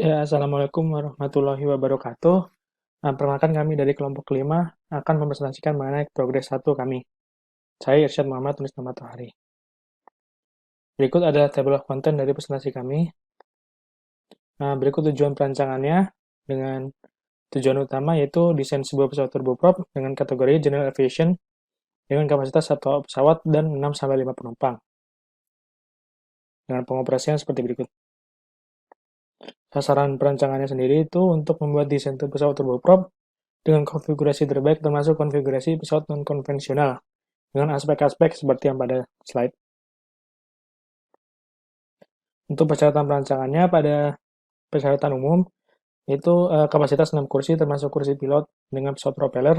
Ya, Assalamualaikum warahmatullahi wabarakatuh. Nah, perkenalkan kami dari kelompok 5 akan mempresentasikan mengenai progres satu kami. Saya Irsyad Muhammad, tulis nama Matahari. Berikut ada table of content dari presentasi kami. Nah, berikut tujuan perancangannya dengan tujuan utama yaitu desain sebuah pesawat turboprop dengan kategori General Aviation dengan kapasitas satu pesawat dan 6-5 penumpang. Dengan pengoperasian seperti berikut. Sasaran perancangannya sendiri itu untuk membuat desain pesawat turboprop dengan konfigurasi terbaik termasuk konfigurasi pesawat non-konvensional dengan aspek-aspek seperti yang pada slide. Untuk persyaratan perancangannya pada persyaratan umum itu kapasitas 6 kursi termasuk kursi pilot dengan pesawat propeller,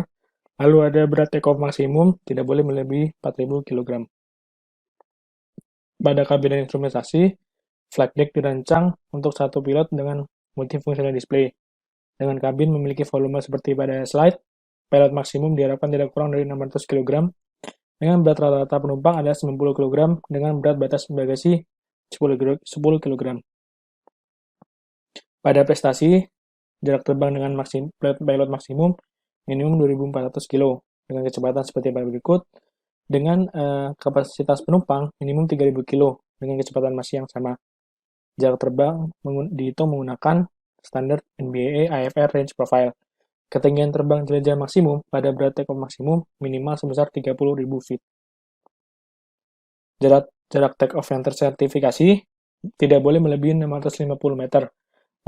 lalu ada berat take-off maksimum tidak boleh melebihi 4.000 kg. Pada kabin dan instrumentasi, flight deck dirancang untuk satu pilot dengan multifungsional display. Dengan kabin memiliki volume seperti pada slide, pilot maksimum diharapkan tidak kurang dari 600 kg, dengan berat rata-rata penumpang adalah 90 kg, dengan berat batas bagasi 10 kg. Pada prestasi, jarak terbang dengan pilot maksimum minimum 2.400 kg dengan kecepatan seperti pada berikut, dengan kapasitas penumpang minimum 3.000 kg dengan kecepatan masih yang sama. Jarak terbang dihitung menggunakan standar NBAA IFR Range Profile. Ketinggian terbang jelajah maksimum pada berat take-off maksimum minimal sebesar 30.000 feet. Jarak take-off yang tersertifikasi tidak boleh melebihi 650 meter.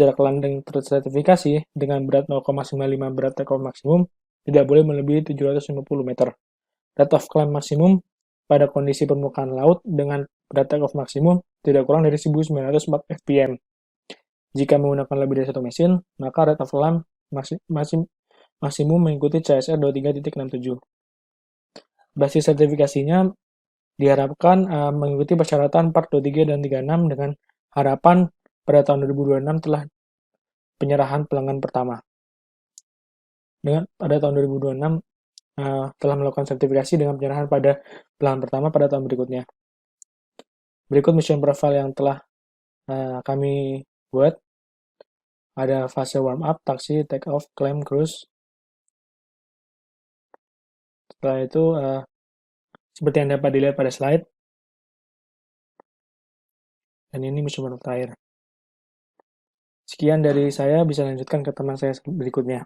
Jarak landing tersertifikasi dengan berat 0,95 berat take-off maksimum tidak boleh melebihi 750 meter. Rate of climb maksimum pada kondisi permukaan laut dengan berat take-off maksimum tidak kurang dari 1904 fpm. Jika menggunakan lebih dari satu mesin, maka rate of climb maksimum mengikuti CSR 23.67. Basis sertifikasinya diharapkan mengikuti persyaratan Part 23 dan 36 dengan harapan pada tahun 2026 telah penyerahan pelanggan pertama. Pada tahun 2026 telah melakukan sertifikasi dengan penyerahan pada pelanggan pertama pada tahun berikutnya. Berikut mission profile yang telah kami buat. Ada fase warm up, taksi, take off, climb, cruise. Setelah itu, seperti yang dapat dilihat pada slide. Dan ini mission profile terakhir. Sekian dari saya, bisa lanjutkan ke teman saya berikutnya.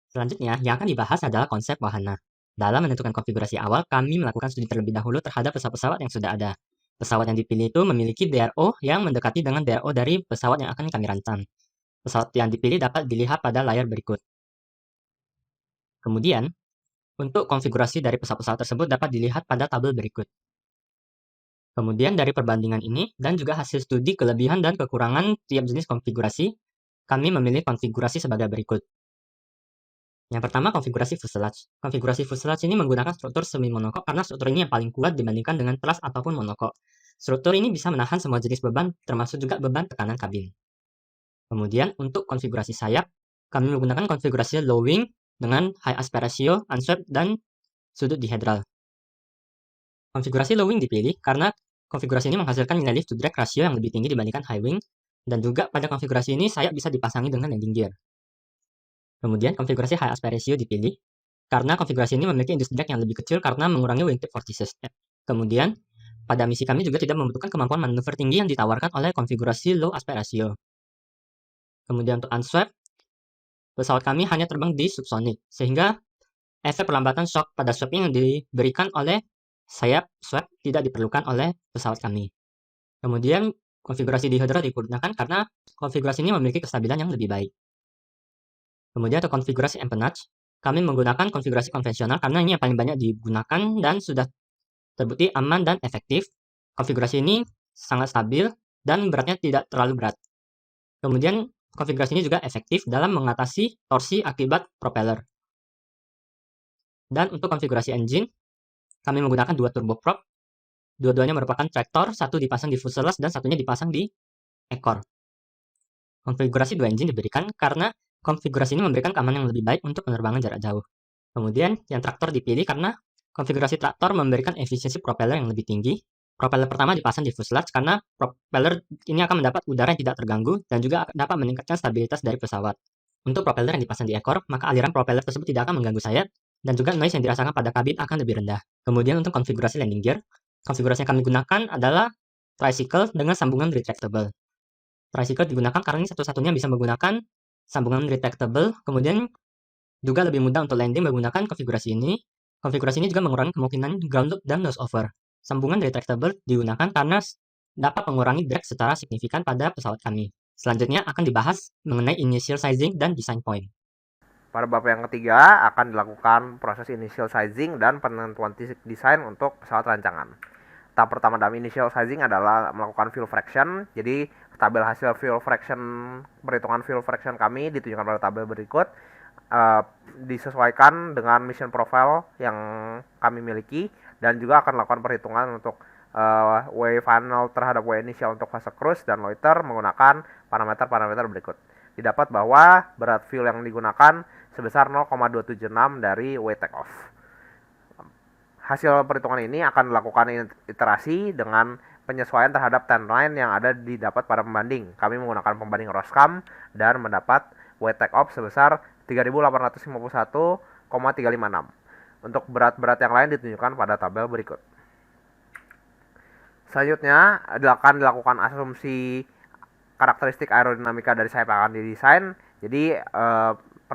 Selanjutnya, yang akan dibahas adalah konsep wahana. Dalam menentukan konfigurasi awal, kami melakukan studi terlebih dahulu terhadap pesawat-pesawat yang sudah ada. Pesawat yang dipilih itu memiliki DRO yang mendekati dengan DRO dari pesawat yang akan kami rancang. Pesawat yang dipilih dapat dilihat pada layar berikut. Kemudian, untuk konfigurasi dari pesawat-pesawat tersebut dapat dilihat pada tabel berikut. Kemudian dari perbandingan ini, dan juga hasil studi kelebihan dan kekurangan tiap jenis konfigurasi, kami memilih konfigurasi sebagai berikut. Yang pertama, konfigurasi fuselage. Konfigurasi fuselage ini menggunakan struktur semi monokok karena struktur ini yang paling kuat dibandingkan dengan truss ataupun monokok. Struktur ini bisa menahan semua jenis beban, termasuk juga beban tekanan kabin. Kemudian, untuk konfigurasi sayap, kami menggunakan konfigurasi low wing dengan high aspect ratio, unswept, dan sudut dihedral. Konfigurasi low wing dipilih karena konfigurasi ini menghasilkan nilai lift to drag ratio yang lebih tinggi dibandingkan high wing, dan juga pada konfigurasi ini sayap bisa dipasangi dengan landing gear. Kemudian konfigurasi high aspect ratio dipilih karena konfigurasi ini memiliki induced drag yang lebih kecil karena mengurangi wingtip vortices. Kemudian pada misi kami juga tidak membutuhkan kemampuan manuver tinggi yang ditawarkan oleh konfigurasi low aspect ratio. Kemudian untuk unswept, pesawat kami hanya terbang di subsonic, sehingga efek perlambatan shock pada sweeping yang diberikan oleh sayap swept tidak diperlukan oleh pesawat kami. Kemudian konfigurasi dihedral digunakan karena konfigurasi ini memiliki kestabilan yang lebih baik. Kemudian untuk konfigurasi empennage, kami menggunakan konfigurasi konvensional karena ini yang paling banyak digunakan dan sudah terbukti aman dan efektif. Konfigurasi ini sangat stabil dan beratnya tidak terlalu berat. Kemudian konfigurasi ini juga efektif dalam mengatasi torsi akibat propeller. Dan untuk konfigurasi engine, kami menggunakan dua turboprop. Dua-duanya merupakan traktor, satu dipasang di fuselage dan satunya dipasang di ekor. Konfigurasi dua engine diberikan karena konfigurasi ini memberikan keamanan yang lebih baik untuk penerbangan jarak jauh. Kemudian, yang traktor dipilih karena konfigurasi traktor memberikan efisiensi propeller yang lebih tinggi Propeller pertama dipasang di fuselage karena propeller ini akan mendapat udara yang tidak terganggu dan juga dapat meningkatkan stabilitas dari pesawat. Untuk propeller yang dipasang di ekor, maka aliran propeller tersebut tidak akan mengganggu sayap dan juga noise yang dirasakan pada kabin akan lebih rendah. Kemudian untuk konfigurasi landing gear, konfigurasi yang kami gunakan adalah tricycle dengan sambungan retractable. Tricycle digunakan karena ini satu-satunya bisa menggunakan sambungan retractable, kemudian juga lebih mudah untuk landing menggunakan konfigurasi ini. Konfigurasi ini juga mengurangi kemungkinan ground loop dan nose over. Sambungan retractable digunakan karena dapat mengurangi drag secara signifikan pada pesawat kami. Selanjutnya akan dibahas mengenai initial sizing dan design point. Pada bab yang ketiga akan dilakukan proses initial sizing dan penentuan desain untuk pesawat rancangan. Tahap pertama dalam initial sizing adalah melakukan fuel fraction. Jadi tabel hasil fuel fraction, perhitungan fuel fraction kami ditunjukkan pada tabel berikut. Disesuaikan dengan mission profile yang kami miliki dan juga akan melakukan perhitungan untuk W final terhadap W initial untuk fase cruise dan loiter menggunakan parameter-parameter berikut. Didapat bahwa berat fuel yang digunakan sebesar 0,276 dari W takeoff. Hasil perhitungan ini akan dilakukan iterasi dengan penyesuaian terhadap timeline yang ada didapat pada pembanding. Kami menggunakan pembanding Roscam dan mendapat W takeoff sebesar 3.851,356. Untuk berat-berat yang lain ditunjukkan pada tabel berikut. Selanjutnya akan dilakukan asumsi karakteristik aerodinamika dari sayap yang akan didesain. Jadi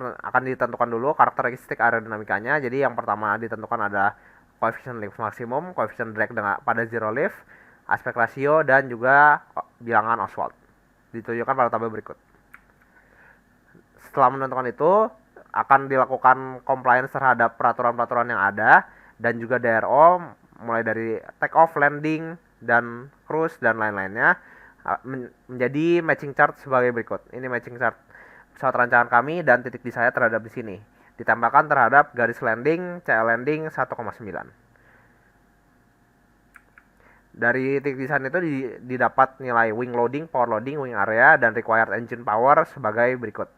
akan ditentukan dulu karakteristik aerodinamikanya. Jadi yang pertama ditentukan ada koefisien lift maksimum, koefisien drag pada zero lift, aspek rasio, dan juga bilangan Oswald. Ditunjukkan pada tabel berikut. Setelah menentukan itu, akan dilakukan compliance terhadap peraturan-peraturan yang ada dan juga DRO mulai dari take off, landing, dan cruise dan lain-lainnya menjadi matching chart sebagai berikut. Ini matching chart pesawat rancangan kami dan titik di saya terhadap di sini. Ditambahkan terhadap garis landing, CL landing 1,9. Dari titik desain itu didapat nilai wing loading, power loading, wing area, dan required engine power sebagai berikut.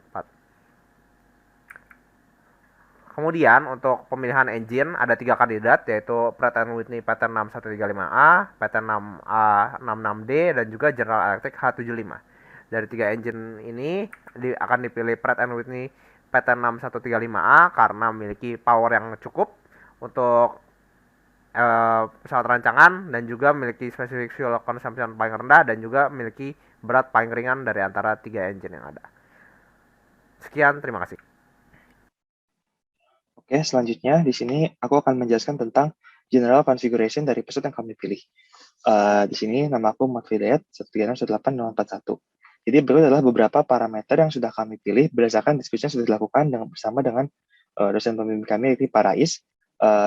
Kemudian untuk pemilihan engine ada 3 kandidat, yaitu Pratt & Whitney pattern 6135A, pattern 6A66D, dan juga General Electric H75. Dari 3 engine ini akan dipilih Pratt & Whitney pattern 6135A karena memiliki power yang cukup untuk pesawat rancangan dan juga memiliki specific fuel consumption paling rendah dan juga memiliki berat paling ringan dari antara 3 engine yang ada. Sekian, terima kasih. Oke, selanjutnya di sini aku akan menjelaskan tentang general configuration dari pesawat yang kami pilih. Di sini nama aku Mat Hidayat 1361841. Jadi berikut adalah beberapa parameter yang sudah kami pilih berdasarkan diskusi yang sudah dilakukan bersama dengan dosen pembimbing kami, yaitu Pak Rais.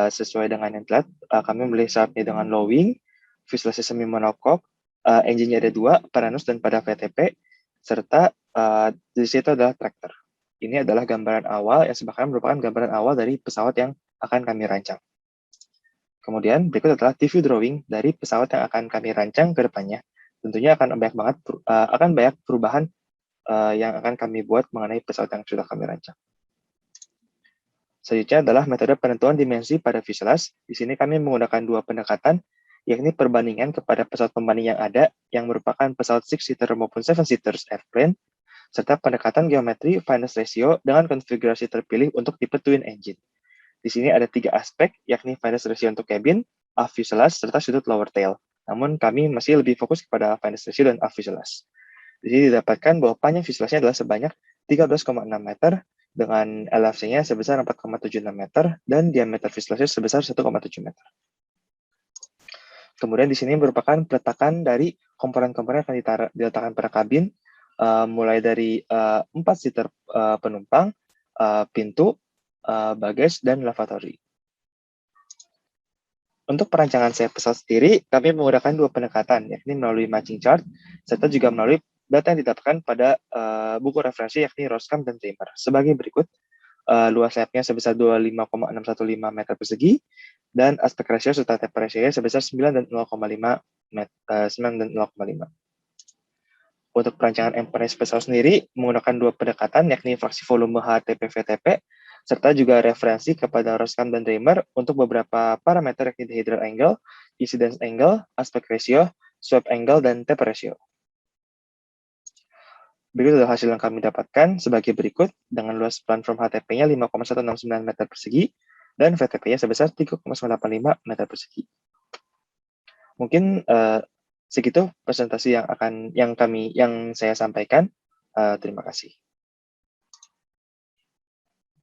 Sesuai dengan yang telah kami memilih pesawatnya dengan low wing, fuselage semi monocoque, engine-nya ada 2, pada nose dan pada VTP, serta di situ adalah tractor. Ini adalah gambaran awal yang sebenarnya merupakan gambaran awal dari pesawat yang akan kami rancang. Kemudian berikut adalah TV drawing dari pesawat yang akan kami rancang ke depannya. Tentunya akan banyak perubahan yang akan kami buat mengenai pesawat yang sudah kami rancang. Selanjutnya adalah metode penentuan dimensi pada fuselage. Di sini kami menggunakan 2 pendekatan, yakni perbandingan kepada pesawat pembanding yang ada, yang merupakan pesawat 6-seater maupun 7-seater airplane, serta pendekatan geometri fineness ratio dengan konfigurasi terpilih untuk tipe twin engine. Di sini ada 3 aspek, yakni fineness ratio untuk cabin, aft fuselage, serta sudut lower tail. Namun kami masih lebih fokus kepada fineness ratio dan aft fuselage. Di sini didapatkan bahwa panjang fuselage-nya adalah sebanyak 13,6 meter, dengan LFC-nya sebesar 4,76 meter, dan diameter fuselage sebesar 1,7 meter. Kemudian di sini merupakan peletakan dari komponen-komponen yang akan diletakkan pada kabin, mulai dari 4 seater penumpang, pintu, baggage, dan lavatory. Untuk perancangan sayap pesawat sendiri, kami menggunakan 2 pendekatan, yakni melalui matching chart, serta juga melalui data yang didapatkan pada buku referensi, yakni Roscam dan Dreamer. Sebagai berikut, luas sayapnya sebesar 25,615 meter persegi, dan aspek rasio serta taper ratio sebesar 9 dan 0,5 Untuk perancangan empennage pesawat sendiri menggunakan 2 pendekatan, yakni fraksi volume HTP VTP, serta juga referensi kepada Roscam dan Dreamer untuk beberapa parameter, yakni dihedral angle, incidence angle, aspect ratio, swap angle, dan taper ratio. Berikut adalah hasil yang kami dapatkan sebagai berikut dengan luas planform HTP-nya 5,169 meter persegi dan VTP-nya sebesar 3,985 meter persegi. Mungkin segitu presentasi yang saya sampaikan. Terima kasih.